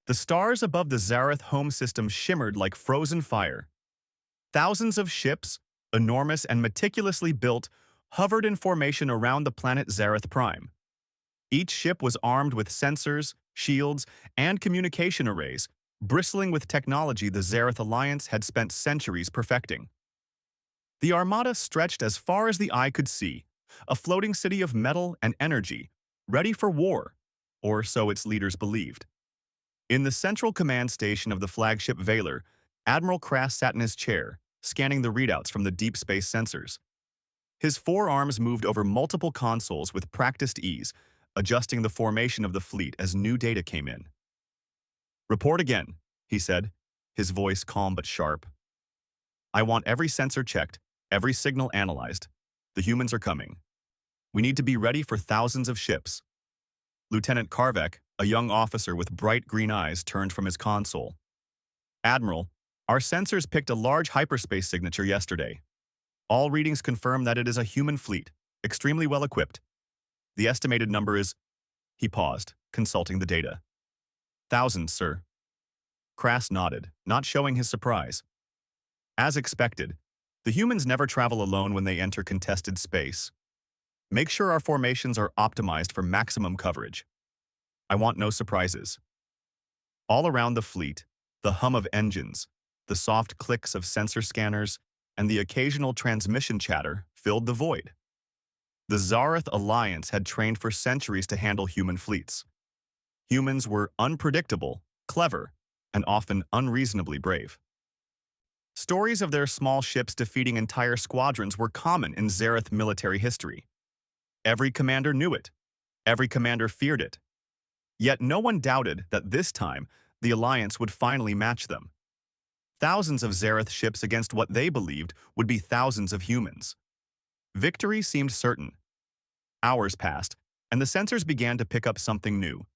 The stars above the Zareth home system shimmered like frozen fire. Thousands of ships, enormous and meticulously built, hovered in formation around the planet Zareth Prime. Each ship was armed with sensors, shields, and communication arrays, bristling with technology the Zareth Alliance had spent centuries perfecting. The armada stretched as far as the eye could see, a floating city of metal and energy, ready for war, or so its leaders believed. In the central command station of the flagship Valor, Admiral Krass sat in his chair, scanning the readouts from the deep space sensors. His forearms moved over multiple consoles with practiced ease, adjusting the formation of the fleet as new data came in. "Report again," he said, his voice calm but sharp. "I want every sensor checked, every signal analyzed. The humans are coming. We need to be ready for thousands of ships." Lieutenant Karvek, a young officer with bright green eyes, turned from his console. "Admiral, our sensors picked a large hyperspace signature yesterday. All readings confirm that it is a human fleet, extremely well equipped. The estimated number is—" He paused, consulting the data. "Thousands, sir." Krass nodded, not showing his surprise. "As expected, the humans never travel alone when they enter contested space. Make sure our formations are optimized for maximum coverage. I want no surprises." All around the fleet, the hum of engines, the soft clicks of sensor scanners, and the occasional transmission chatter filled the void. The Zareth Alliance had trained for centuries to handle human fleets. Humans were unpredictable, clever, and often unreasonably brave. Stories of their small ships defeating entire squadrons were common in Zareth military history. Every commander knew it. Every commander feared it. Yet no one doubted that this time the Alliance would finally match them. Thousands of Zareth ships against what they believed would be thousands of humans. Victory seemed certain. Hours passed, and the sensors began to pick up something new.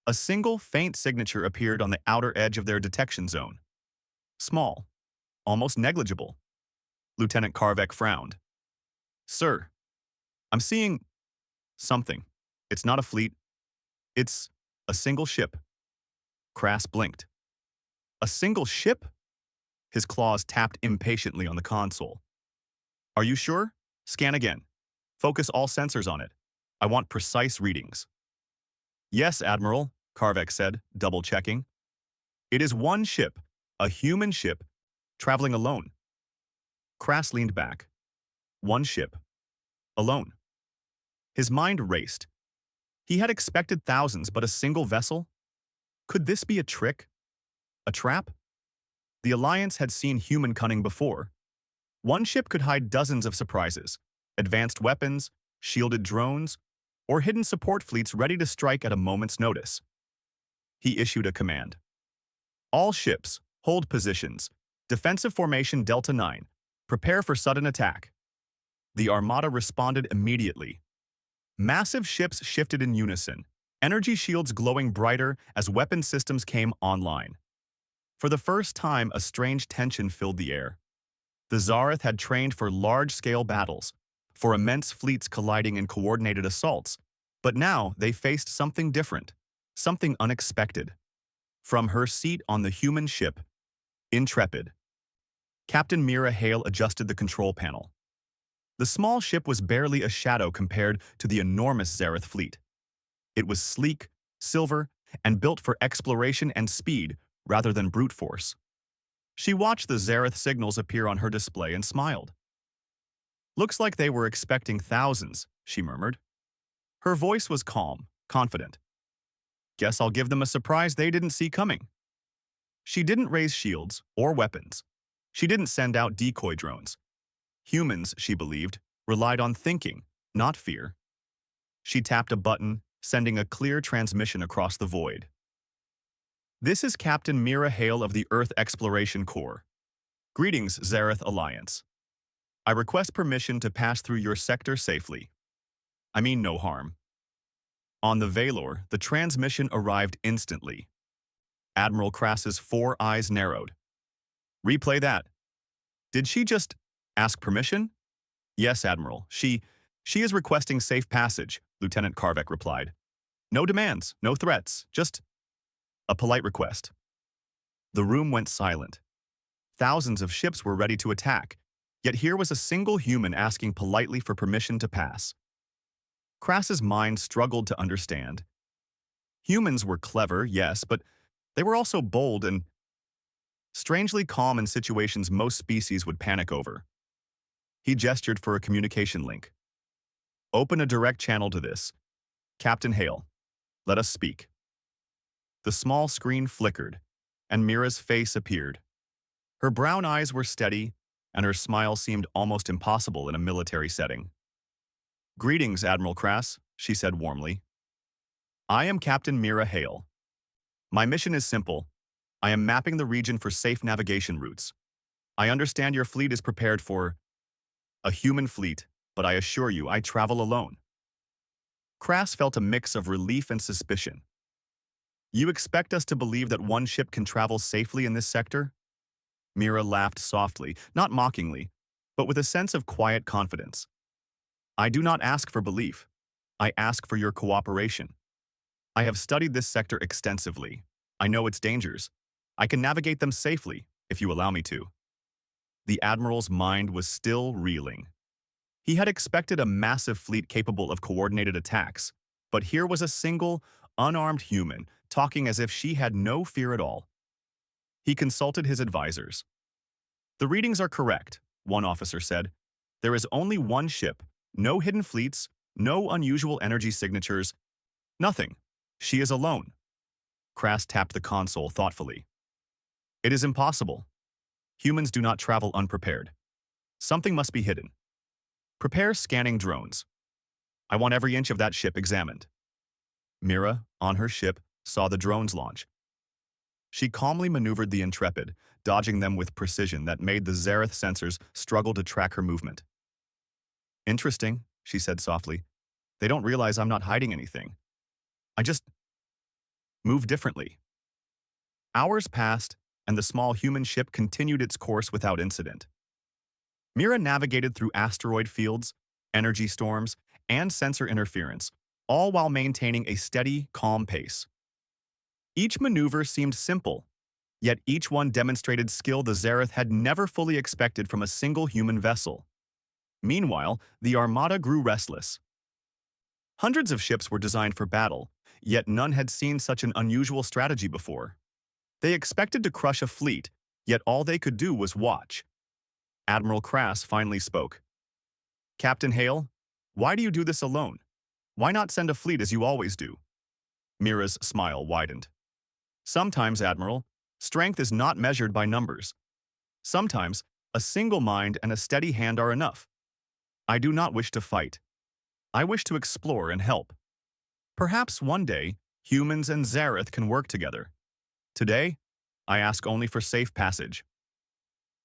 A single, faint signature appeared on the outer edge of their detection zone. Small, almost negligible. Lieutenant Karvek frowned. "Sir, I'm seeing something. It's not a fleet. It's a single ship." Krass blinked. "A single ship?" His claws tapped impatiently on the console. "Are you sure? Scan again. Focus all sensors on it. I want precise readings." "Yes, Admiral," Karvek said, double-checking. "It is one ship, a human ship, traveling alone." Krass leaned back. One ship. Alone. His mind raced. He had expected thousands, but a single vessel? Could this be a trick? A trap? The Alliance had seen human cunning before. One ship could hide dozens of surprises, advanced weapons, shielded drones, or hidden support fleets ready to strike at a moment's notice. He issued a command. "All ships, hold positions. Defensive formation Delta 9. Prepare for sudden attack." The Armada responded immediately. Massive ships shifted in unison, energy shields glowing brighter as weapon systems came online. For the first time, a strange tension filled the air. The Zareth had trained for large-scale battles, for immense fleets colliding in coordinated assaults, but now they faced something different, something unexpected. From her seat on the human ship, Intrepid, Captain Mira Hale adjusted the control panel. The small ship was barely a shadow compared to the enormous Zareth fleet. It was sleek, silver, and built for exploration and speed rather than brute force. She watched the Zareth signals appear on her display and smiled. "Looks like they were expecting thousands," she murmured. Her voice was calm, confident. "Guess I'll give them a surprise they didn't see coming." She didn't raise shields or weapons. She didn't send out decoy drones. Humans, she believed, relied on thinking, not fear. She tapped a button, sending a clear transmission across the void. "This is Captain Mira Hale of the Earth Exploration Corps. Greetings, Zareth Alliance. I request permission to pass through your sector safely. I mean no harm." On the Valor, the transmission arrived instantly. Admiral Krass's four eyes narrowed. "Replay that. Did she just ask permission?" "Yes, Admiral. She is requesting safe passage," Lieutenant Karvek replied. "No demands, no threats, just A polite request. The room went silent. Thousands of ships were ready to attack, yet here was a single human asking politely for permission to pass. Krass's mind struggled to understand. Humans were clever, yes, but they were also bold and strangely calm in situations most species would panic over. He gestured for a communication link. Open a direct channel to this. Captain Hale, let us speak. The small screen flickered, and Mira's face appeared. Her brown eyes were steady, and her smile seemed almost impossible in a military setting. Greetings, Admiral Krass, she said warmly. I am Captain Mira Hale. My mission is simple. I am mapping the region for safe navigation routes. I understand your fleet is prepared for a human fleet, but I assure you I travel alone. Krass felt a mix of relief and suspicion. You expect us to believe that one ship can travel safely in this sector? Mira laughed softly, not mockingly, but with a sense of quiet confidence. I do not ask for belief. I ask for your cooperation. I have studied this sector extensively. I know its dangers. I can navigate them safely, if you allow me to. The Admiral's mind was still reeling. He had expected a massive fleet capable of coordinated attacks, but here was a single, unarmed human talking as if she had no fear at all. He consulted his advisors. The readings are correct, one officer said. There is only one ship, no hidden fleets, no unusual energy signatures, nothing. She is alone. Krass tapped the console thoughtfully. It is impossible. Humans do not travel unprepared. Something must be hidden. Prepare scanning drones. I want every inch of that ship examined. Mira, on her ship, saw the drones launch. She calmly maneuvered the Intrepid, dodging them with precision that made the Zareth sensors struggle to track her movement. Interesting, she said softly. They don't realize I'm not hiding anything. I just move differently. Hours passed, and the small human ship continued its course without incident. Mira navigated through asteroid fields, energy storms, and sensor interference, all while maintaining a steady, calm pace. Each maneuver seemed simple, yet each one demonstrated skill the Zareth had never fully expected from a single human vessel. Meanwhile, the Armada grew restless. Hundreds of ships were designed for battle, yet none had seen such an unusual strategy before. They expected to crush a fleet, yet all they could do was watch. Admiral Krass finally spoke. Captain Hale, why do you do this alone? Why not send a fleet as you always do? Mira's smile widened. Sometimes, Admiral, strength is not measured by numbers. Sometimes, a single mind and a steady hand are enough. I do not wish to fight. I wish to explore and help. Perhaps one day, humans and Zareth can work together. Today, I ask only for safe passage.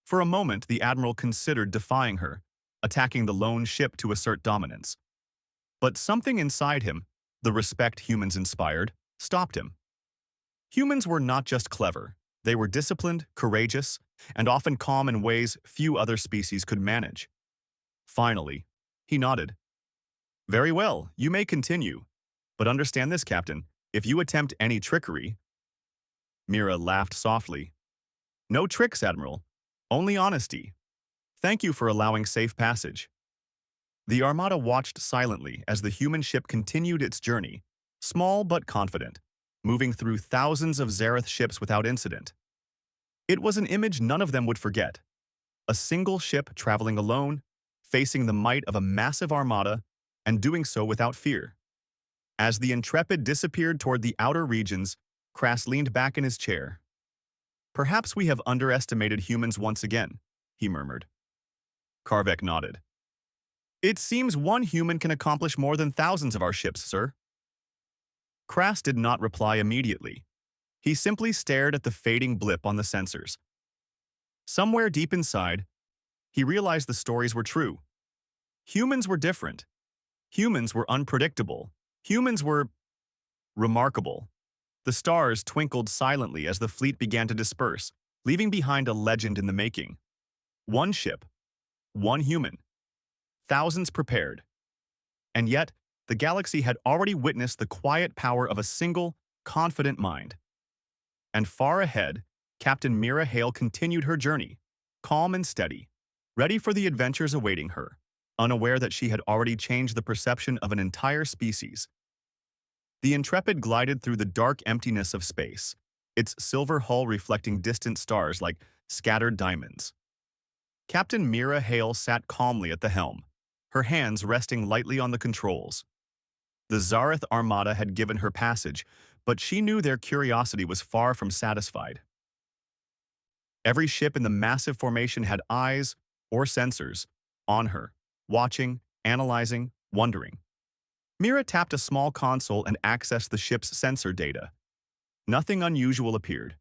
For a moment, the Admiral considered defying her, attacking the lone ship to assert dominance. But something inside him, the respect humans inspired, stopped him. Humans were not just clever. They were disciplined, courageous, and often calm in ways few other species could manage. Finally, he nodded. Very well, you may continue. But understand this, Captain. If you attempt any trickery— Mira laughed softly. No tricks, Admiral. Only honesty. Thank you for allowing safe passage. The Armada watched silently as the human ship continued its journey, small but confident, moving through thousands of Zareth ships without incident. It was an image none of them would forget. A single ship traveling alone, facing the might of a massive armada, and doing so without fear. As the Intrepid disappeared toward the outer regions, Krass leaned back in his chair. Perhaps we have underestimated humans once again, he murmured. Karvek nodded. It seems one human can accomplish more than thousands of our ships, sir. Krass did not reply immediately. He simply stared at the fading blip on the sensors. Somewhere deep inside, he realized the stories were true. Humans were different. Humans were unpredictable. Humans were remarkable. The stars twinkled silently as the fleet began to disperse, leaving behind a legend in the making. One ship, one human, thousands prepared. And yet, the galaxy had already witnessed the quiet power of a single, confident mind. And far ahead, Captain Mira Hale continued her journey, calm and steady, ready for the adventures awaiting her, unaware that she had already changed the perception of an entire species. The Intrepid glided through the dark emptiness of space, its silver hull reflecting distant stars like scattered diamonds. Captain Mira Hale sat calmly at the helm, her hands resting lightly on the controls. The Zareth Armada had given her passage, but she knew their curiosity was far from satisfied. Every ship in the massive formation had eyes, or sensors, on her, watching, analyzing, wondering. Mira tapped a small console and accessed the ship's sensor data. Nothing unusual appeared.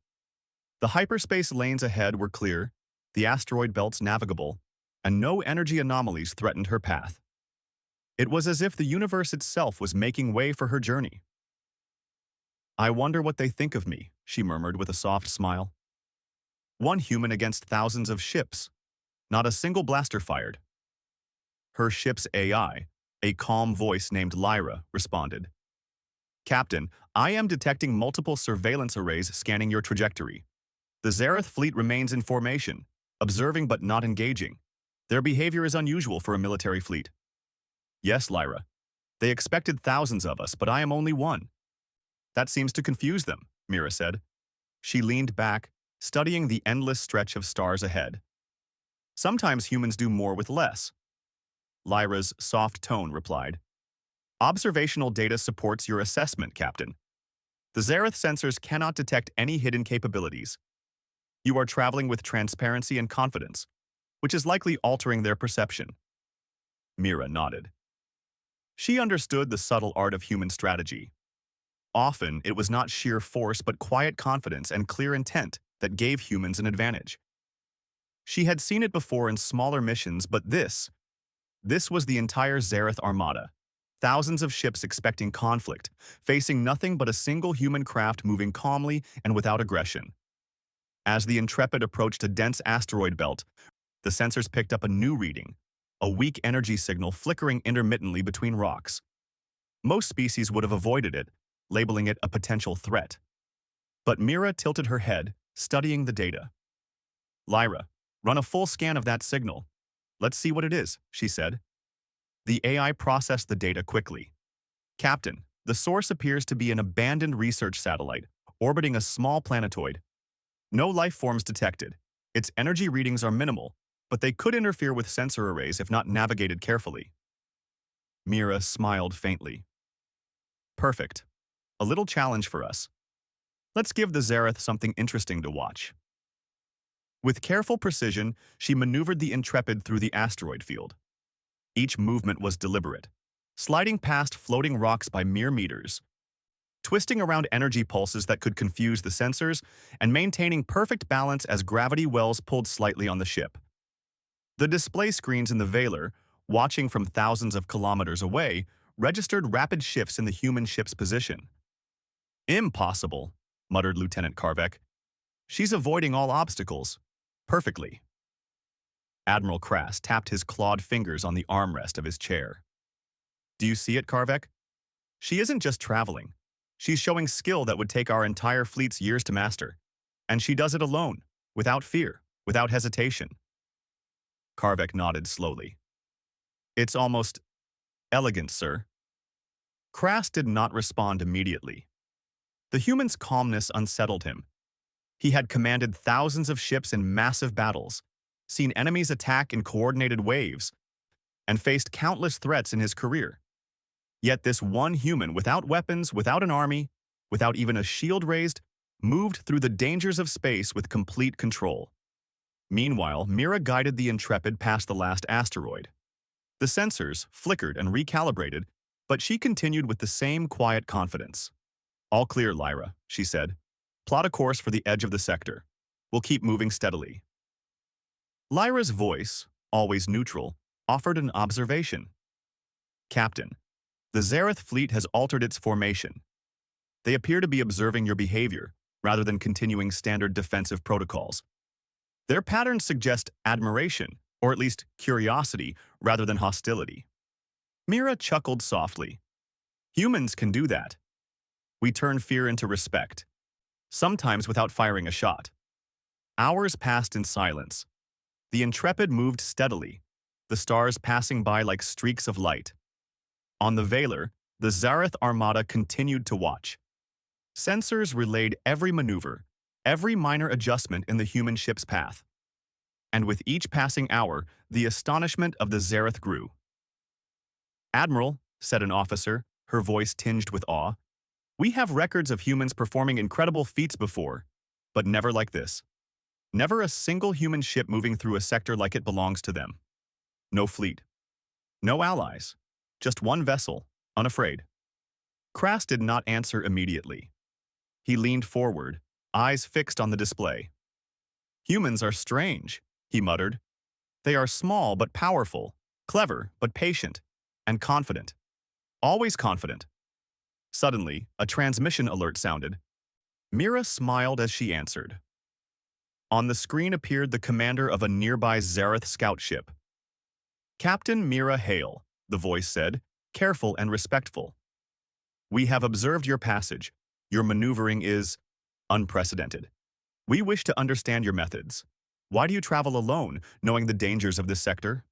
The hyperspace lanes ahead were clear, the asteroid belts navigable, and no energy anomalies threatened her path. It was as if the universe itself was making way for her journey. "I wonder what they think of me," she murmured with a soft smile. One human against thousands of ships. Not a single blaster fired. Her ship's AI, a calm voice named Lyra, responded. "Captain, I am detecting multiple surveillance arrays scanning your trajectory. The Zareth fleet remains in formation, observing but not engaging. Their behavior is unusual for a military fleet." "Yes, Lyra. They expected thousands of us, but I am only one." "That seems to confuse them," Mira said. She leaned back, studying the endless stretch of stars ahead. "Sometimes humans do more with less." Lyra's soft tone replied. "Observational data supports your assessment, Captain. The Zareth sensors cannot detect any hidden capabilities. You are traveling with transparency and confidence, which is likely altering their perception." Mira nodded. She understood the subtle art of human strategy. Often, it was not sheer force but quiet confidence and clear intent that gave humans an advantage. She had seen it before in smaller missions, but this was the entire Zareth Armada. Thousands of ships expecting conflict, facing nothing but a single human craft moving calmly and without aggression. As the Intrepid approached a dense asteroid belt, the sensors picked up a new reading, a weak energy signal flickering intermittently between rocks. Most species would have avoided it, labeling it a potential threat. But Mira tilted her head, studying the data. "Lyra, run a full scan of that signal. Let's see what it is," she said. The AI processed the data quickly. "Captain, the source appears to be an abandoned research satellite, orbiting a small planetoid. No life forms detected. Its energy readings are minimal, but they could interfere with sensor arrays if not navigated carefully." Mira smiled faintly. "Perfect. A little challenge for us. Let's give the Zareth something interesting to watch." With careful precision, she maneuvered the Intrepid through the asteroid field. Each movement was deliberate, sliding past floating rocks by mere meters, twisting around energy pulses that could confuse the sensors, and maintaining perfect balance as gravity wells pulled slightly on the ship. The display screens in the Veiler, watching from thousands of kilometers away, registered rapid shifts in the human ship's position. "Impossible," muttered Lieutenant Karvek. "She's avoiding all obstacles. Perfectly." Admiral Krass tapped his clawed fingers on the armrest of his chair. "Do you see it, Karvek? She isn't just traveling. She's showing skill that would take our entire fleet's years to master. And she does it alone, without fear, without hesitation." Karvek nodded slowly. "It's almost elegant, sir." Krass did not respond immediately. The human's calmness unsettled him. He had commanded thousands of ships in massive battles, seen enemies attack in coordinated waves, and faced countless threats in his career. Yet this one human, without weapons, without an army, without even a shield raised, moved through the dangers of space with complete control. Meanwhile, Mira guided the Intrepid past the last asteroid. The sensors flickered and recalibrated, but she continued with the same quiet confidence. "All clear, Lyra," she said. "Plot a course for the edge of the sector. We'll keep moving steadily." Lyra's voice, always neutral, offered an observation. "Captain, the Zareth fleet has altered its formation. They appear to be observing your behavior, rather than continuing standard defensive protocols. Their patterns suggest admiration, or at least curiosity, rather than hostility." Mira chuckled softly. "Humans can do that. We turn fear into respect. sometimes without firing a shot. Hours passed in silence. The Intrepid moved steadily, the stars passing by like streaks of light. On the Veiler, the Zareth Armada continued to watch. Sensors relayed every maneuver, every minor adjustment in the human ship's path. And with each passing hour, the astonishment of the Zareth grew. "Admiral," said an officer, her voice tinged with awe, "we have records of humans performing incredible feats before, but never like this. Never a single human ship moving through a sector like it belongs to them. No fleet. No allies. Just one vessel, unafraid." Krass did not answer immediately. He leaned forward, eyes fixed on the display. "Humans are strange," he muttered. "They are small but powerful, clever but patient, and confident. Always confident." Suddenly, a transmission alert sounded. Mira smiled as she answered. On the screen appeared the commander of a nearby Zareth scout ship. "Captain Mira Hale," the voice said, careful and respectful. "We have observed your passage. Your maneuvering is unprecedented. We wish to understand your methods. Why do you travel alone, knowing the dangers of this sector?"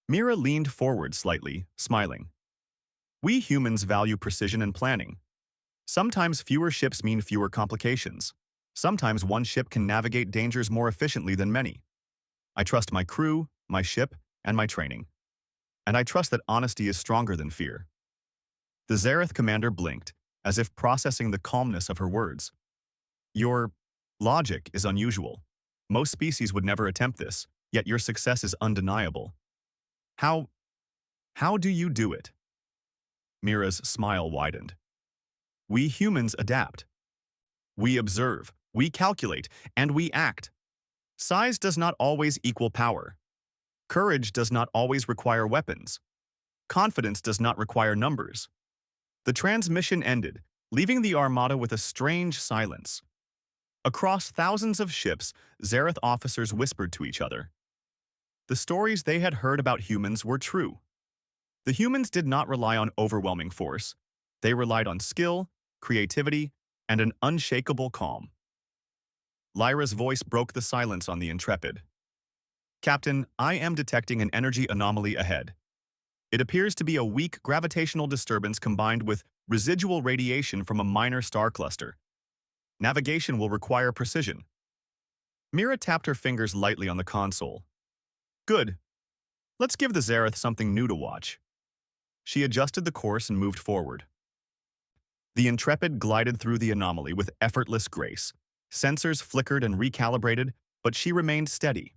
Mira leaned forward slightly, smiling. "We humans value precision and planning. Sometimes fewer ships mean fewer complications. Sometimes one ship can navigate dangers more efficiently than many. I trust my crew, my ship, and my training. And I trust that honesty is stronger than fear." The Zareth commander blinked, as if processing the calmness of her words. "Your logic is unusual. Most species would never attempt this, yet your success is undeniable. How do you do it?" Mira's smile widened. "We humans adapt. We observe, we calculate, and we act. Size does not always equal power. Courage does not always require weapons. Confidence does not require numbers." The transmission ended, leaving the Armada with a strange silence. Across thousands of ships, Zareth officers whispered to each other. The stories they had heard about humans were true. The humans did not rely on overwhelming force. They relied on skill, creativity, and an unshakable calm. Lyra's voice broke the silence on the Intrepid. "Captain, I am detecting an energy anomaly ahead. It appears to be a weak gravitational disturbance combined with residual radiation from a minor star cluster. Navigation will require precision." Mira tapped her fingers lightly on the console. "Good. Let's give the Zareth something new to watch." She adjusted the course and moved forward. The Intrepid glided through the anomaly with effortless grace. Sensors flickered and recalibrated, but she remained steady.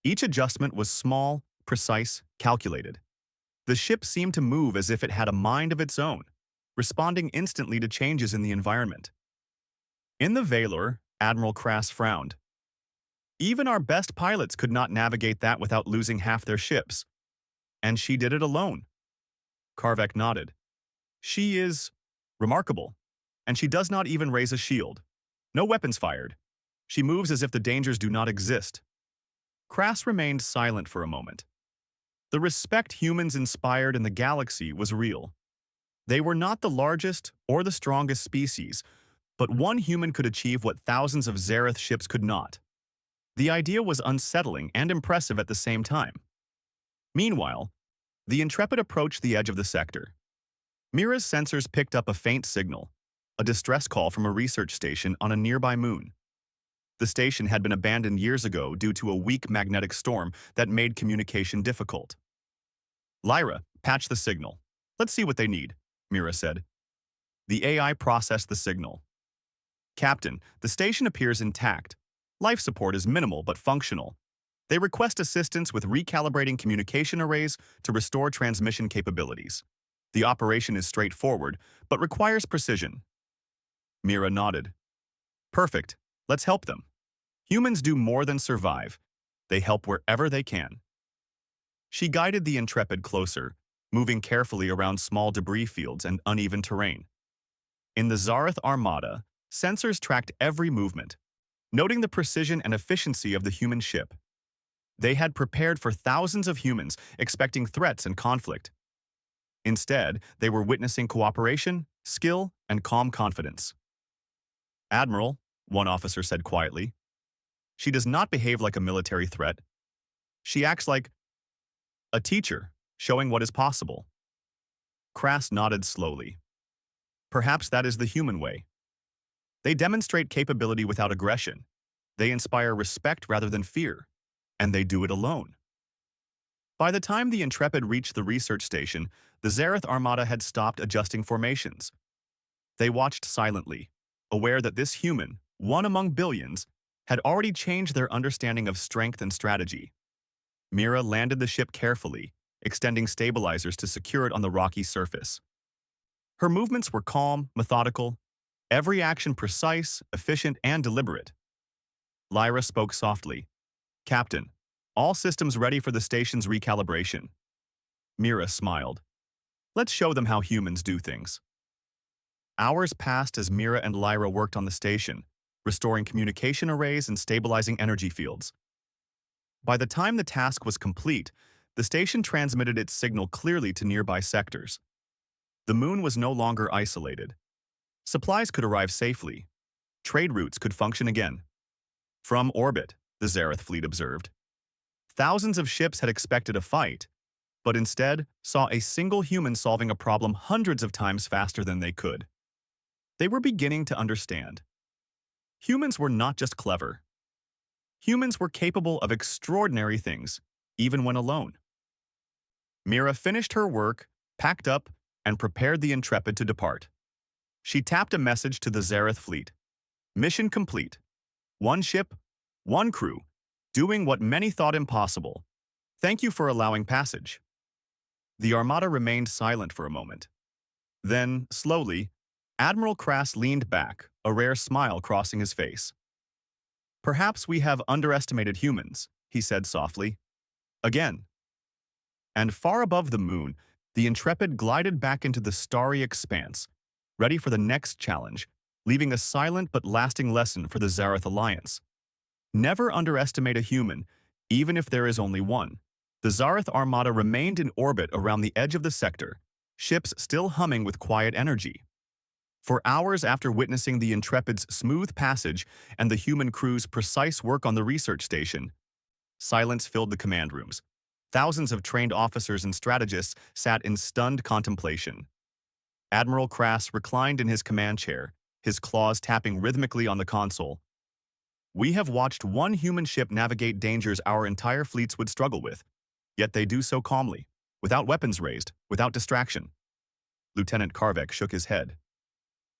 Each adjustment was small, precise, calculated. The ship seemed to move as if it had a mind of its own, responding instantly to changes in the environment. In the Veiler, Admiral Krass frowned. "Even our best pilots could not navigate that without losing half their ships. And she did it alone." Karvek nodded. "She is remarkable, and she does not even raise a shield. No weapons fired. She moves as if the dangers do not exist." Krass remained silent for a moment. The respect humans inspired in the galaxy was real. They were not the largest or the strongest species, but one human could achieve what thousands of Zareth ships could not. The idea was unsettling and impressive at the same time. Meanwhile, the Intrepid approached the edge of the sector. Mira's sensors picked up a faint signal, a distress call from a research station on a nearby moon. The station had been abandoned years ago due to a weak magnetic storm that made communication difficult. "Lyra, patch the signal. Let's see what they need," Mira said. The AI processed the signal. "Captain, the station appears intact. Life support is minimal but functional. They request assistance with recalibrating communication arrays to restore transmission capabilities. The operation is straightforward, but requires precision." Mira nodded. "Perfect. Let's help them. Humans do more than survive. They help wherever they can." She guided the Intrepid closer, moving carefully around small debris fields and uneven terrain. In the Zareth Armada, sensors tracked every movement, noting the precision and efficiency of the human ship. They had prepared for thousands of humans, expecting threats and conflict. Instead, they were witnessing cooperation, skill, and calm confidence. "Admiral," one officer said quietly, "she does not behave like a military threat. She acts like a teacher, showing what is possible." Krass nodded slowly. "Perhaps that is the human way. They demonstrate capability without aggression. They inspire respect rather than fear. And they do it alone." By the time the Intrepid reached the research station, the Zareth Armada had stopped adjusting formations. They watched silently, aware that this human, one among billions, had already changed their understanding of strength and strategy. Mira landed the ship carefully, extending stabilizers to secure it on the rocky surface. Her movements were calm, methodical, every action precise, efficient, and deliberate. Lyra spoke softly. "Captain, all systems ready for the station's recalibration." Mira smiled. "Let's show them how humans do things." Hours passed as Mira and Lyra worked on the station, restoring communication arrays and stabilizing energy fields. By the time the task was complete, the station transmitted its signal clearly to nearby sectors. The moon was no longer isolated. Supplies could arrive safely. Trade routes could function again. From orbit, the Zareth fleet observed. Thousands of ships had expected a fight, but instead saw a single human solving a problem hundreds of times faster than they could. They were beginning to understand. Humans were not just clever. Humans were capable of extraordinary things, even when alone. Mira finished her work, packed up, and prepared the Intrepid to depart. She tapped a message to the Zareth fleet. "Mission complete. One ship, one crew, doing what many thought impossible. Thank you for allowing passage." The Armada remained silent for a moment. Then, slowly, Admiral Krass leaned back, a rare smile crossing his face. "Perhaps we have underestimated humans," he said softly. "Again." And far above the moon, the Intrepid glided back into the starry expanse, ready for the next challenge, leaving a silent but lasting lesson for the Zareth Alliance. Never underestimate a human, even if there is only one. The Zareth Armada remained in orbit around the edge of the sector, ships still humming with quiet energy. For hours after witnessing the Intrepid's smooth passage and the human crew's precise work on the research station, silence filled the command rooms. Thousands of trained officers and strategists sat in stunned contemplation. Admiral Krass reclined in his command chair, his claws tapping rhythmically on the console. "We have watched one human ship navigate dangers our entire fleets would struggle with, yet they do so calmly, without weapons raised, without distraction." Lieutenant Karvek shook his head.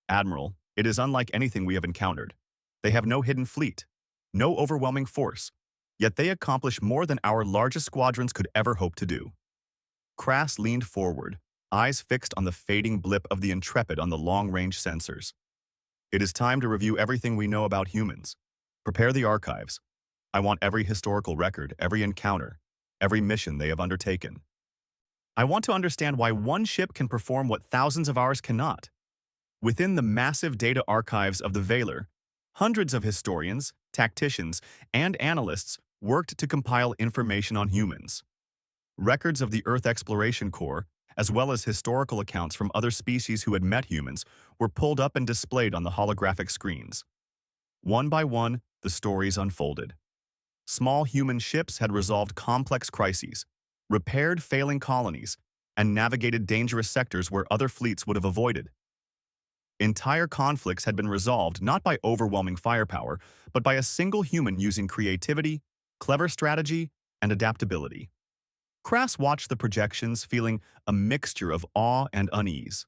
"Admiral, it is unlike anything we have encountered. They have no hidden fleet, no overwhelming force, yet they accomplish more than our largest squadrons could ever hope to do." Krass leaned forward, eyes fixed on the fading blip of the Intrepid on the long-range sensors. "It is time to review everything we know about humans. Prepare the archives. I want every historical record, every encounter, every mission they have undertaken. I want to understand why one ship can perform what thousands of ours cannot." Within the massive data archives of the Valor, hundreds of historians, tacticians, and analysts worked to compile information on humans. Records of the Earth Exploration Corps, as well as historical accounts from other species who had met humans, were pulled up and displayed on the holographic screens. One by one, the stories unfolded. Small human ships had resolved complex crises, repaired failing colonies, and navigated dangerous sectors where other fleets would have avoided. Entire conflicts had been resolved not by overwhelming firepower, but by a single human using creativity, clever strategy, and adaptability. Krass watched the projections, feeling a mixture of awe and unease.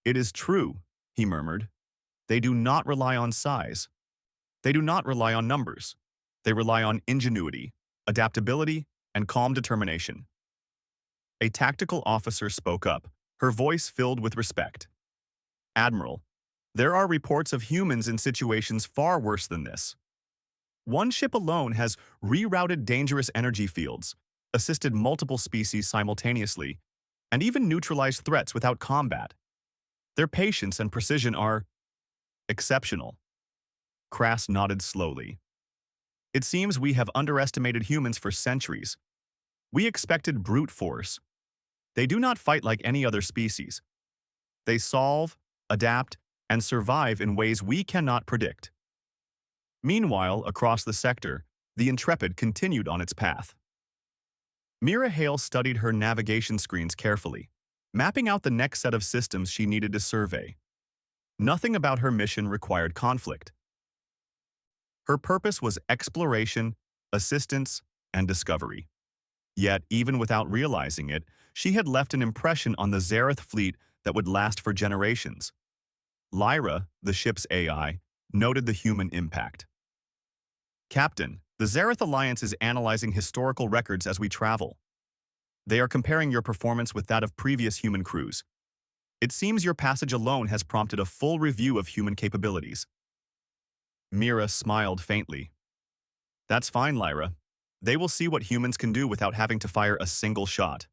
"It is true," he murmured. "They do not rely on size. They do not rely on numbers. They rely on ingenuity, adaptability, and calm determination." A tactical officer spoke up, her voice filled with respect. "Admiral, there are reports of humans in situations far worse than this. One ship alone has rerouted dangerous energy fields, assisted multiple species simultaneously, and even neutralized threats without combat. Their patience and precision are exceptional." Krass nodded slowly. "It seems we have underestimated humans for centuries. We expected brute force. They do not fight like any other species. They solve, adapt, and survive in ways we cannot predict. Meanwhile, across the sector, the Intrepid continued on its path. Mira Hale studied her navigation screens carefully, mapping out the next set of systems she needed to survey. Nothing about her mission required conflict. Her purpose was exploration, assistance, and discovery. Yet, even without realizing it, she had left an impression on the Zareth fleet that would last for generations. Lyra, the ship's AI, noted the human impact. Captain, the Zareth Alliance is analyzing historical records as we travel. They are comparing your performance with that of previous human crews. It seems your passage alone has prompted a full review of human capabilities. Mira smiled faintly. That's fine, Lyra. They will see what humans can do without having to fire a single shot.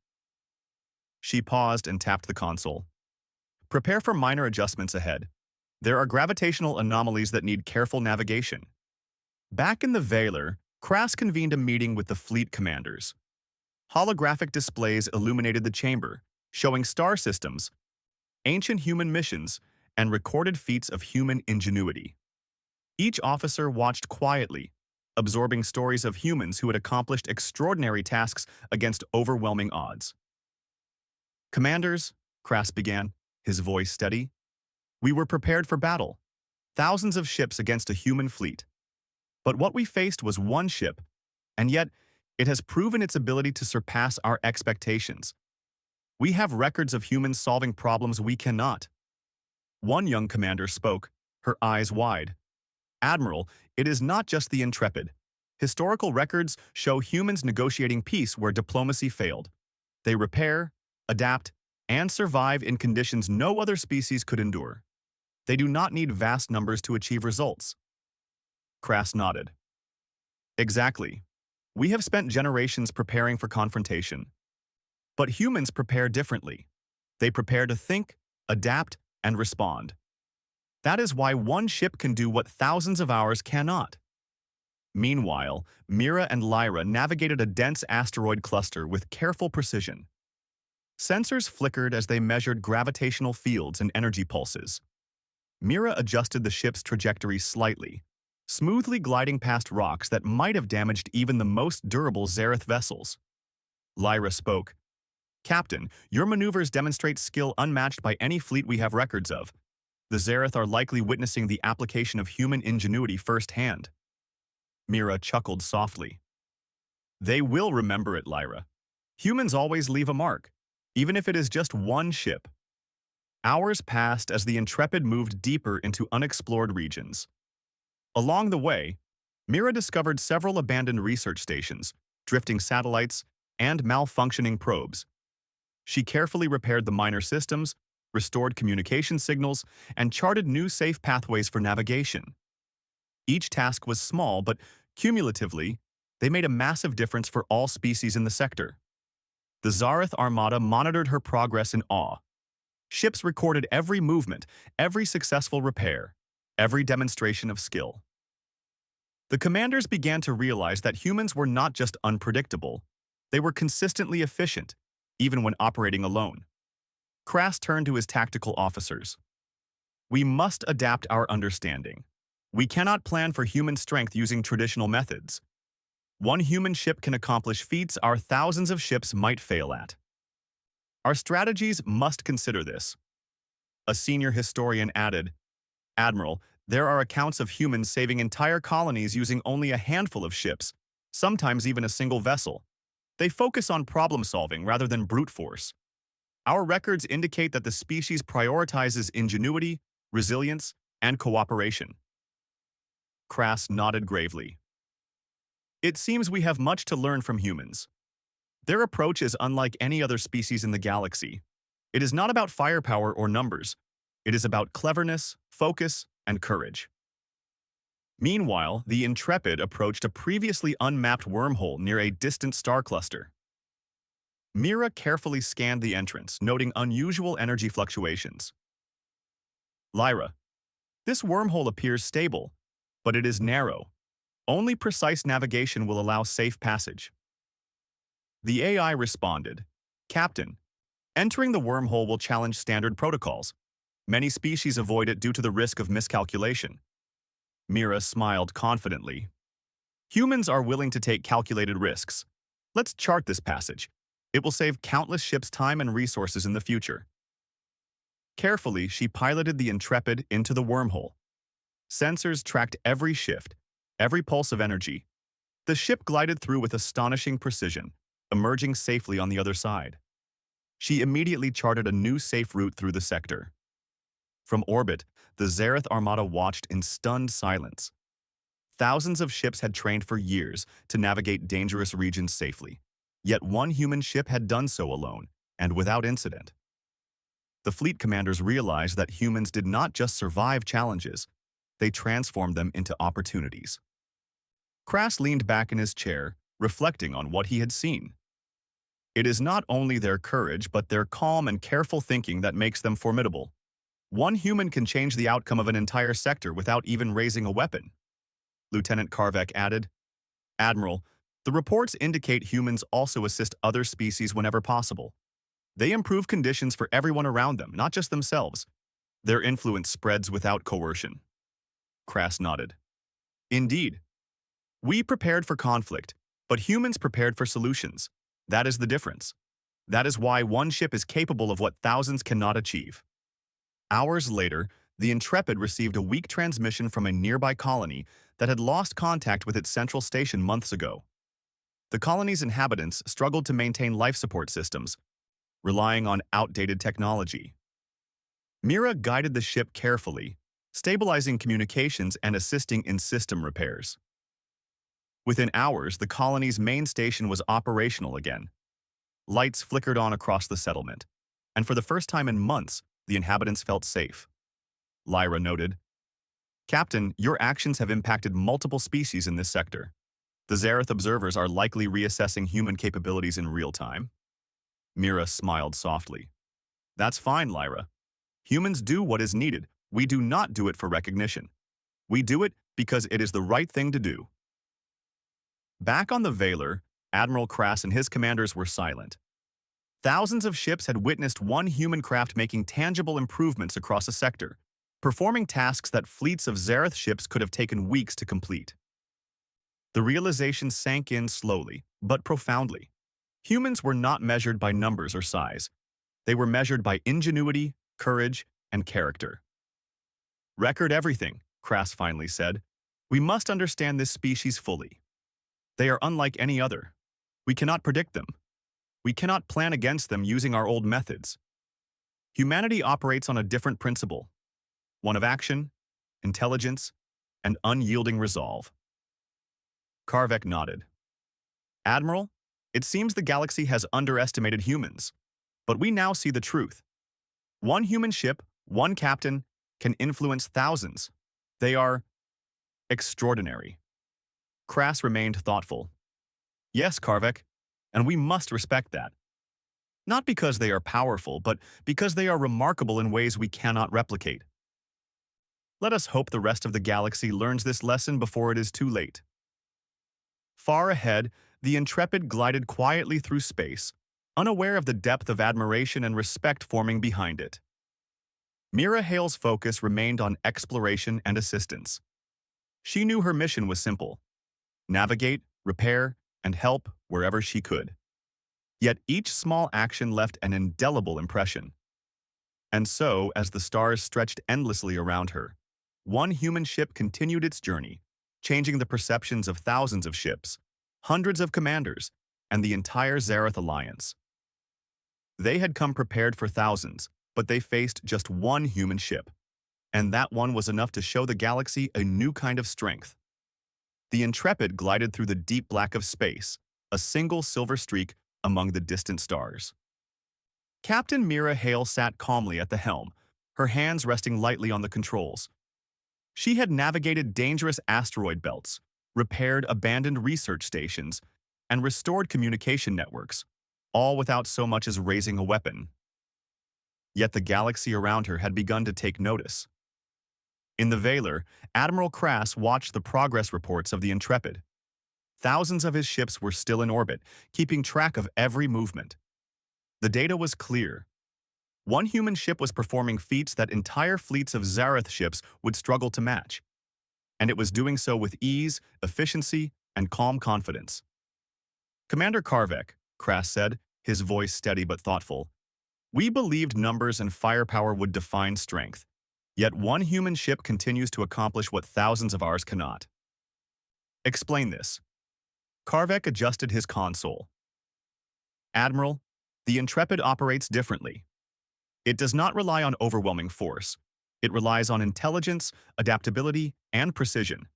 She paused and tapped the console. Prepare for minor adjustments ahead. There are gravitational anomalies that need careful navigation. Back in the Veiler, Krass convened a meeting with the fleet commanders. Holographic displays illuminated the chamber, showing star systems, ancient human missions, and recorded feats of human ingenuity. Each officer watched quietly, absorbing stories of humans who had accomplished extraordinary tasks against overwhelming odds. Commanders, Krass began, his voice steady, we were prepared for battle, thousands of ships against a human fleet. But what we faced was one ship, and yet it has proven its ability to surpass our expectations. We have records of humans solving problems we cannot. One young commander spoke, her eyes wide. Admiral, it is not just the Intrepid. Historical records show humans negotiating peace where diplomacy failed. They repair, adapt, and survive in conditions no other species could endure. They do not need vast numbers to achieve results. Krass nodded. Exactly. We have spent generations preparing for confrontation. But humans prepare differently. They prepare to think, adapt, and respond. That is why one ship can do what thousands of ours cannot. Meanwhile, Mira and Lyra navigated a dense asteroid cluster with careful precision. Sensors flickered as they measured gravitational fields and energy pulses. Mira adjusted the ship's trajectory slightly, smoothly gliding past rocks that might have damaged even the most durable Zareth vessels. Lyra spoke. Captain, your maneuvers demonstrate skill unmatched by any fleet we have records of. The Zareth are likely witnessing the application of human ingenuity firsthand. Mira chuckled softly. They will remember it, Lyra. Humans always leave a mark, even if it is just one ship. Hours passed as the Intrepid moved deeper into unexplored regions. Along the way, Mira discovered several abandoned research stations, drifting satellites, and malfunctioning probes. She carefully repaired the minor systems, restored communication signals, and charted new safe pathways for navigation. Each task was small, but cumulatively, they made a massive difference for all species in the sector. The Zareth Armada monitored her progress in awe. Ships recorded every movement, every successful repair, every demonstration of skill. The commanders began to realize that humans were not just unpredictable, they were consistently efficient, even when operating alone. Krass turned to his tactical officers. We must adapt our understanding. We cannot plan for human strength using traditional methods. One human ship can accomplish feats our thousands of ships might fail at. Our strategies must consider this. A senior historian added, Admiral, there are accounts of humans saving entire colonies using only a handful of ships, sometimes even a single vessel. They focus on problem-solving rather than brute force. Our records indicate that the species prioritizes ingenuity, resilience, and cooperation. Krass nodded gravely. It seems we have much to learn from humans. Their approach is unlike any other species in the galaxy. It is not about firepower or numbers. It is about cleverness, focus, and courage. Meanwhile, the Intrepid approached a previously unmapped wormhole near a distant star cluster. Mira carefully scanned the entrance, noting unusual energy fluctuations. Lyra, this wormhole appears stable, but it is narrow. Only precise navigation will allow safe passage. The AI responded, Captain, entering the wormhole will challenge standard protocols. Many species avoid it due to the risk of miscalculation. Mira smiled confidently. Humans are willing to take calculated risks. Let's chart this passage. It will save countless ships time and resources in the future. Carefully, she piloted the Intrepid into the wormhole. Sensors tracked every shift, every pulse of energy. The ship glided through with astonishing precision, emerging safely on the other side. She immediately charted a new safe route through the sector. From orbit, the Zareth Armada watched in stunned silence. Thousands of ships had trained for years to navigate dangerous regions safely. Yet one human ship had done so alone, and without incident. The fleet commanders realized that humans did not just survive challenges, they transformed them into opportunities. Krass leaned back in his chair, reflecting on what he had seen. It is not only their courage, but their calm and careful thinking that makes them formidable. One human can change the outcome of an entire sector without even raising a weapon. Lieutenant Karvek added, "Admiral, the reports indicate humans also assist other species whenever possible. They improve conditions for everyone around them, not just themselves. Their influence spreads without coercion." Krass nodded. "Indeed. We prepared for conflict, but humans prepared for solutions. That is the difference. That is why one ship is capable of what thousands cannot achieve." Hours later, the Intrepid received a weak transmission from a nearby colony that had lost contact with its central station months ago. The colony's inhabitants struggled to maintain life support systems, relying on outdated technology. Mira guided the ship carefully, stabilizing communications and assisting in system repairs. Within hours, the colony's main station was operational again. Lights flickered on across the settlement, and for the first time in months, the inhabitants felt safe. Lyra noted, "Captain, your actions have impacted multiple species in this sector. The Zareth observers are likely reassessing human capabilities in real time." Mira smiled softly. "That's fine, Lyra. Humans do what is needed. We do not do it for recognition. We do it because it is the right thing to do." Back on the Veiler, Admiral Krass and his commanders were silent. Thousands of ships had witnessed one human craft making tangible improvements across a sector, performing tasks that fleets of Zareth ships could have taken weeks to complete. The realization sank in slowly, but profoundly. Humans were not measured by numbers or size. They were measured by ingenuity, courage, and character. "Record everything," Krass finally said. "We must understand this species fully. They are unlike any other. We cannot predict them. We cannot plan against them using our old methods. Humanity operates on a different principle, one of action, intelligence, and unyielding resolve." Karvek nodded. "Admiral, it seems the galaxy has underestimated humans, but we now see the truth. One human ship, one captain, can influence thousands. They are extraordinary." Krass remained thoughtful. "Yes, Karvek, and we must respect that. Not because they are powerful, but because they are remarkable in ways we cannot replicate. Let us hope the rest of the galaxy learns this lesson before it is too late." Far ahead, the Intrepid glided quietly through space, unaware of the depth of admiration and respect forming behind it. Mira Hale's focus remained on exploration and assistance. She knew her mission was simple: navigate, repair, and help wherever she could. Yet each small action left an indelible impression. And so, as the stars stretched endlessly around her, one human ship continued its journey, changing the perceptions of thousands of ships, hundreds of commanders, and the entire Zareth Alliance. They had come prepared for thousands, but they faced just one human ship, and that one was enough to show the galaxy a new kind of strength. The Intrepid glided through the deep black of space, a single silver streak among the distant stars. Captain Mira Hale sat calmly at the helm, her hands resting lightly on the controls. She had navigated dangerous asteroid belts, repaired abandoned research stations, and restored communication networks, all without so much as raising a weapon. Yet the galaxy around her had begun to take notice. In the Veiler, Admiral Krass watched the progress reports of the Intrepid. Thousands of his ships were still in orbit, keeping track of every movement. The data was clear. One human ship was performing feats that entire fleets of Zareth ships would struggle to match, and it was doing so with ease, efficiency, and calm confidence. "Commander Karvek," Kras said, his voice steady but thoughtful, "we believed numbers and firepower would define strength, yet one human ship continues to accomplish what thousands of ours cannot." "Explain this." Karvek adjusted his console. "Admiral, the Intrepid operates differently. It does not rely on overwhelming force. It relies on intelligence, adaptability, and precision.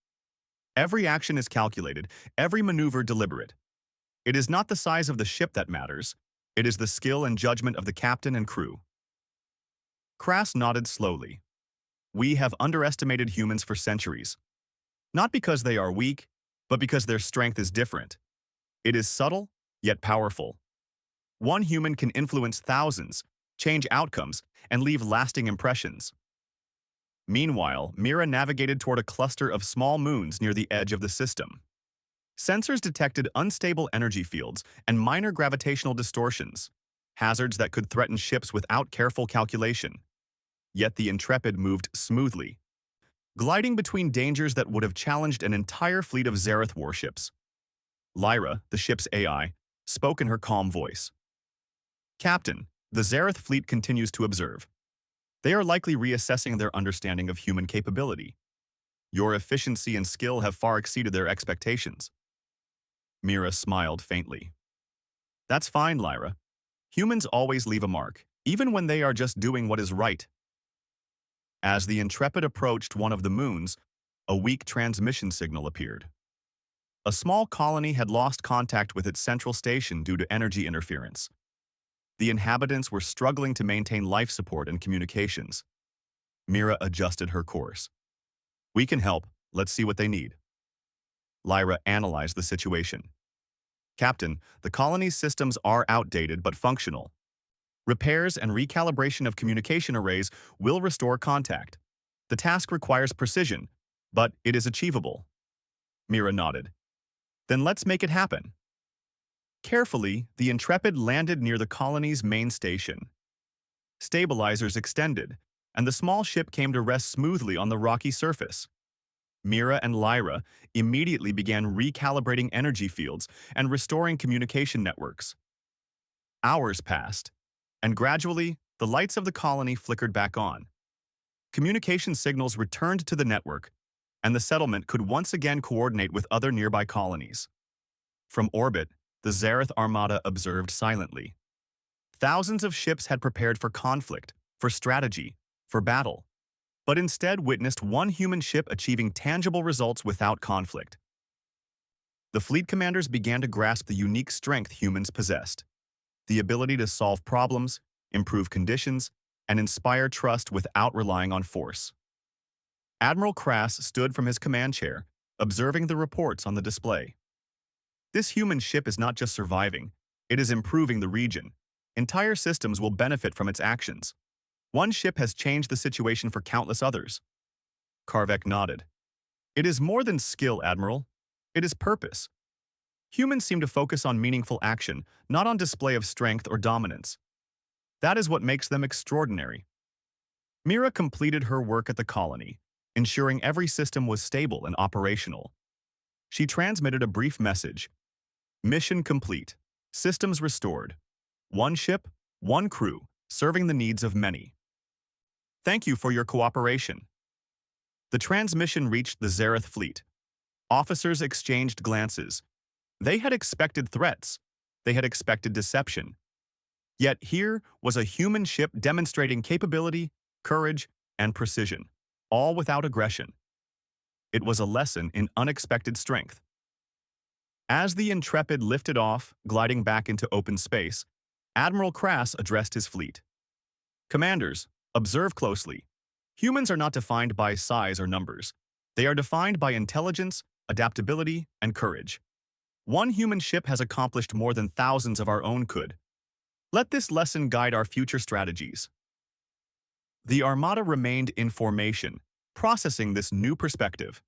Every action is calculated, every maneuver deliberate. It is not the size of the ship that matters. It is the skill and judgment of the captain and crew." Kras nodded slowly. "We have underestimated humans for centuries. Not because they are weak, but because their strength is different. It is subtle, yet powerful. One human can influence thousands, change outcomes, and leave lasting impressions." Meanwhile, Mira navigated toward a cluster of small moons near the edge of the system. Sensors detected unstable energy fields and minor gravitational distortions, hazards that could threaten ships without careful calculation. Yet the Intrepid moved smoothly, gliding between dangers that would have challenged an entire fleet of Zareth warships. Lyra, the ship's AI, spoke in her calm voice. "Captain, the Zareth fleet continues to observe. They are likely reassessing their understanding of human capability. Your efficiency and skill have far exceeded their expectations." Mira smiled faintly. "That's fine, Lyra. Humans always leave a mark, even when they are just doing what is right." As the Intrepid approached one of the moons, a weak transmission signal appeared. A small colony had lost contact with its central station due to energy interference. The inhabitants were struggling to maintain life support and communications. Mira adjusted her course. "We can help. Let's see what they need." Lyra analyzed the situation. "Captain, the colony's systems are outdated but functional. Repairs and recalibration of communication arrays will restore contact. The task requires precision, but it is achievable." Mira nodded. "Then let's make it happen." Carefully, the Intrepid landed near the colony's main station. Stabilizers extended, and the small ship came to rest smoothly on the rocky surface. Mira and Lyra immediately began recalibrating energy fields and restoring communication networks. Hours passed, and gradually, the lights of the colony flickered back on. Communication signals returned to the network, and the settlement could once again coordinate with other nearby colonies. From orbit, the Zareth Armada observed silently. Thousands of ships had prepared for conflict, for strategy, for battle, but instead witnessed one human ship achieving tangible results without conflict. The fleet commanders began to grasp the unique strength humans possessed: the ability to solve problems, improve conditions, and inspire trust without relying on force. Admiral Kras stood from his command chair, observing the reports on the display. This human ship is not just surviving, it is improving the region. Entire systems will benefit from its actions. One ship has changed the situation for countless others. Karvek nodded. "It is more than skill, Admiral. It is purpose. Humans seem to focus on meaningful action, not on display of strength or dominance. That is what makes them extraordinary." Mira completed her work at the colony, ensuring every system was stable and operational. She transmitted a brief message: "Mission complete. Systems restored. One ship, one crew, serving the needs of many. Thank you for your cooperation." The transmission reached the Zareth fleet. Officers exchanged glances. They had expected threats. They had expected deception. Yet here was a human ship demonstrating capability, courage, and precision, all without aggression. It was a lesson in unexpected strength. As the Intrepid lifted off, gliding back into open space, Admiral Kras addressed his fleet. "Commanders, observe closely. Humans are not defined by size or numbers. They are defined by intelligence, adaptability, and courage. One human ship has accomplished more than thousands of our own could. Let this lesson guide our future strategies." The Armada remained in formation, processing this new perspective.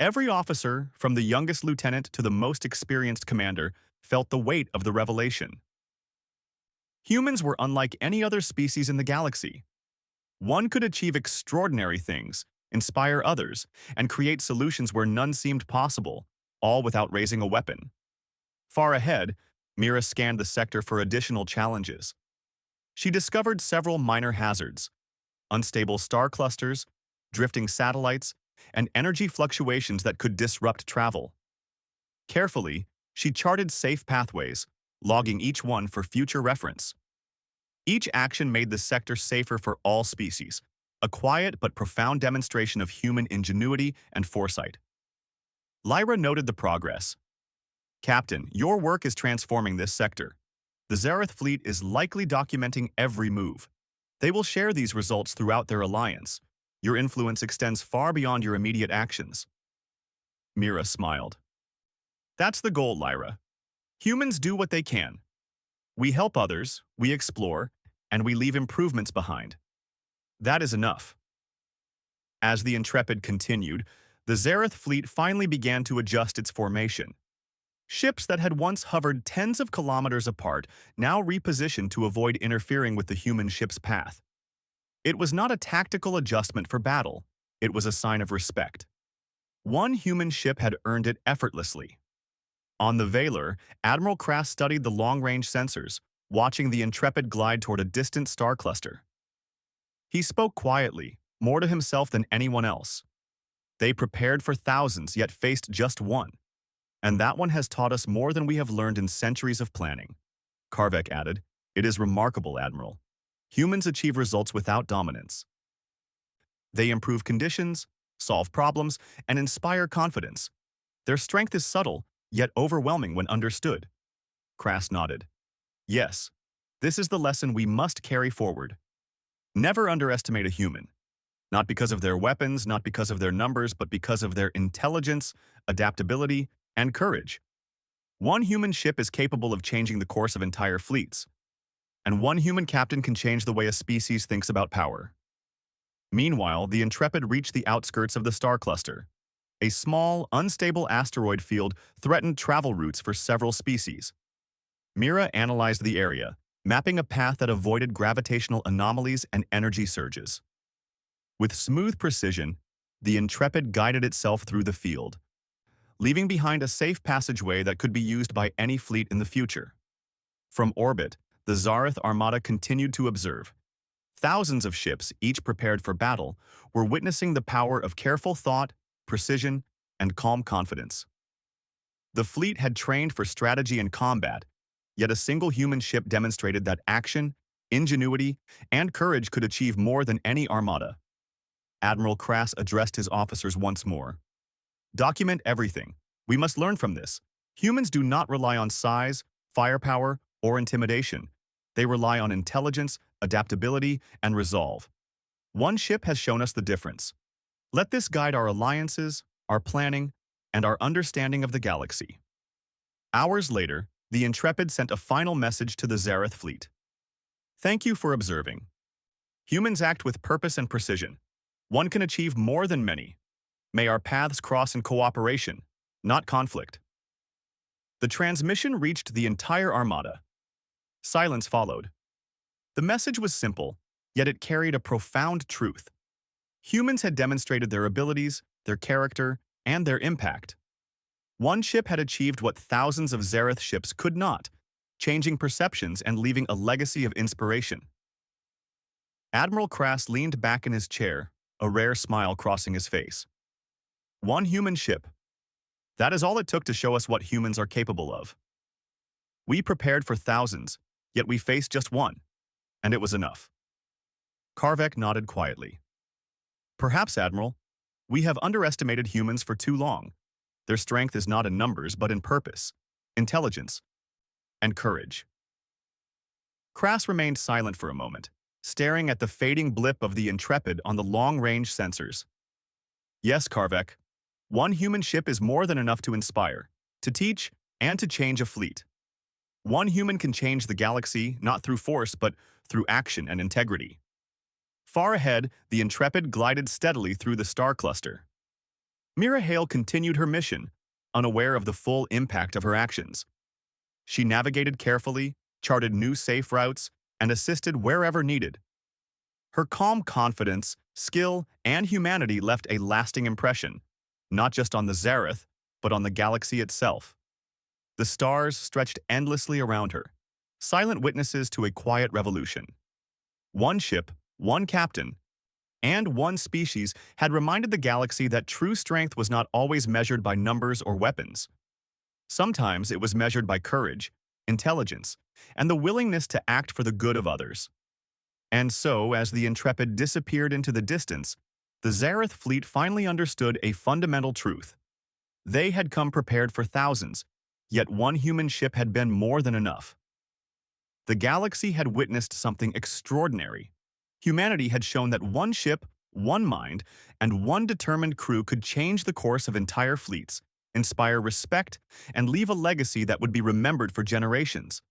Every officer, from the youngest lieutenant to the most experienced commander, felt the weight of the revelation. Humans were unlike any other species in the galaxy. One could achieve extraordinary things, inspire others, and create solutions where none seemed possible, all without raising a weapon. Far ahead, Mira scanned the sector for additional challenges. She discovered several minor hazards: unstable star clusters, drifting satellites, and energy fluctuations that could disrupt travel. Carefully, she charted safe pathways, logging each one for future reference. Each action made the sector safer for all species, a quiet but profound demonstration of human ingenuity and foresight. Lyra noted the progress. "Captain, your work is transforming this sector. The Zareth fleet is likely documenting every move. They will share these results throughout their alliance. Your influence extends far beyond your immediate actions." Mira smiled. "That's the goal, Lyra. Humans do what they can. We help others, we explore, and we leave improvements behind. That is enough." As the Intrepid continued, the Zareth fleet finally began to adjust its formation. Ships that had once hovered tens of kilometers apart now repositioned to avoid interfering with the human ship's path. It was not a tactical adjustment for battle, it was a sign of respect. One human ship had earned it effortlessly. On the Valor, Admiral Krass studied the long-range sensors, watching the Intrepid glide toward a distant star cluster. He spoke quietly, more to himself than anyone else. They prepared for thousands, yet faced just one. And that one has taught us more than we have learned in centuries of planning. Karvek added, "It is remarkable, Admiral. Humans achieve results without dominance. They improve conditions, solve problems, and inspire confidence. Their strength is subtle, yet overwhelming when understood." Krass nodded. "Yes, this is the lesson we must carry forward. Never underestimate a human. Not because of their weapons, not because of their numbers, but because of their intelligence, adaptability, and courage. One human ship is capable of changing the course of entire fleets, and one human captain can change the way a species thinks about power." Meanwhile, the Intrepid reached the outskirts of the star cluster. A small, unstable asteroid field threatened travel routes for several species. Mira analyzed the area, mapping a path that avoided gravitational anomalies and energy surges. With smooth precision, the Intrepid guided itself through the field, leaving behind a safe passageway that could be used by any fleet in the future. From orbit, the Zareth Armada continued to observe. Thousands of ships, each prepared for battle, were witnessing the power of careful thought, precision, and calm confidence. The fleet had trained for strategy and combat, yet a single human ship demonstrated that action, ingenuity, and courage could achieve more than any armada. Admiral Krass addressed his officers once more. "Document everything. We must learn from this. Humans do not rely on size, firepower, or intimidation. They rely on intelligence, adaptability, and resolve. One ship has shown us the difference. Let this guide our alliances, our planning, and our understanding of the galaxy." Hours later, the Intrepid sent a final message to the Zareth fleet. "Thank you for observing. Humans act with purpose and precision. One can achieve more than many. May our paths cross in cooperation, not conflict." The transmission reached the entire armada. Silence followed. The message was simple, yet it carried a profound truth. Humans had demonstrated their abilities, their character, and their impact. One ship had achieved what thousands of Zareth ships could not, changing perceptions and leaving a legacy of inspiration. Admiral Krass leaned back in his chair, a rare smile crossing his face. One human ship. That is all it took to show us what humans are capable of. We prepared for thousands, yet we faced just one, and it was enough. Karvek nodded quietly. "Perhaps, Admiral, we have underestimated humans for too long. Their strength is not in numbers, but in purpose, intelligence, and courage." Krass remained silent for a moment, staring at the fading blip of the Intrepid on the long-range sensors. "Yes, Karvek, one human ship is more than enough to inspire, to teach, and to change a fleet. One human can change the galaxy not through force, but through action and integrity." Far ahead, the Intrepid glided steadily through the star cluster. Mira Hale continued her mission, unaware of the full impact of her actions. She navigated carefully, charted new safe routes, and assisted wherever needed. Her calm confidence, skill, and humanity left a lasting impression, not just on the Zareth, but on the galaxy itself. The stars stretched endlessly around her, silent witnesses to a quiet revolution. One ship, one captain, and one species had reminded the galaxy that true strength was not always measured by numbers or weapons. Sometimes it was measured by courage, intelligence, and the willingness to act for the good of others. And so, as the Intrepid disappeared into the distance, the Zareth fleet finally understood a fundamental truth. They had come prepared for thousands, yet one human ship had been more than enough. The galaxy had witnessed something extraordinary. Humanity had shown that one ship, one mind, and one determined crew could change the course of entire fleets, inspire respect, and leave a legacy that would be remembered for generations.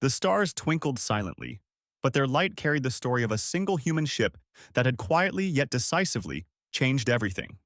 The stars twinkled silently, but their light carried the story of a single human ship that had quietly yet decisively changed everything.